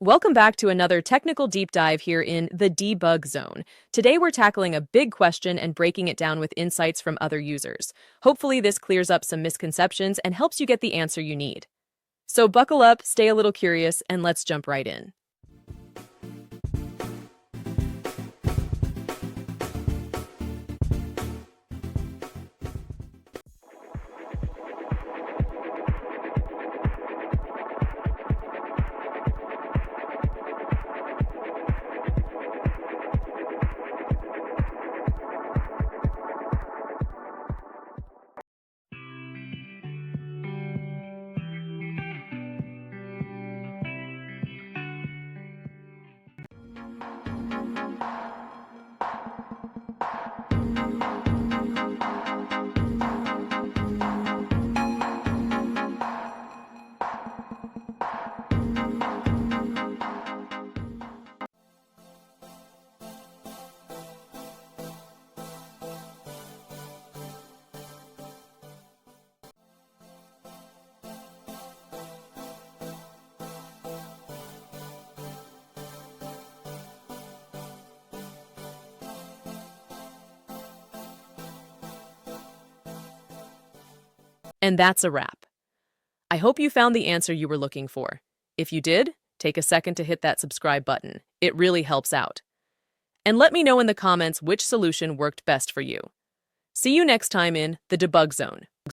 Welcome back to another technical deep dive here in the debug zone. Today we're tackling a big question and breaking it down with insights from other users. Hopefully this clears up some misconceptions and helps you get the answer you need. So buckle up, stay a little curious, and let's jump right in. And that's a wrap. I hope you found the answer you were looking for. If you did, take a second to hit that subscribe button. It really helps out. And let me know in the comments which solution worked best for you. See you next time in the debug zone.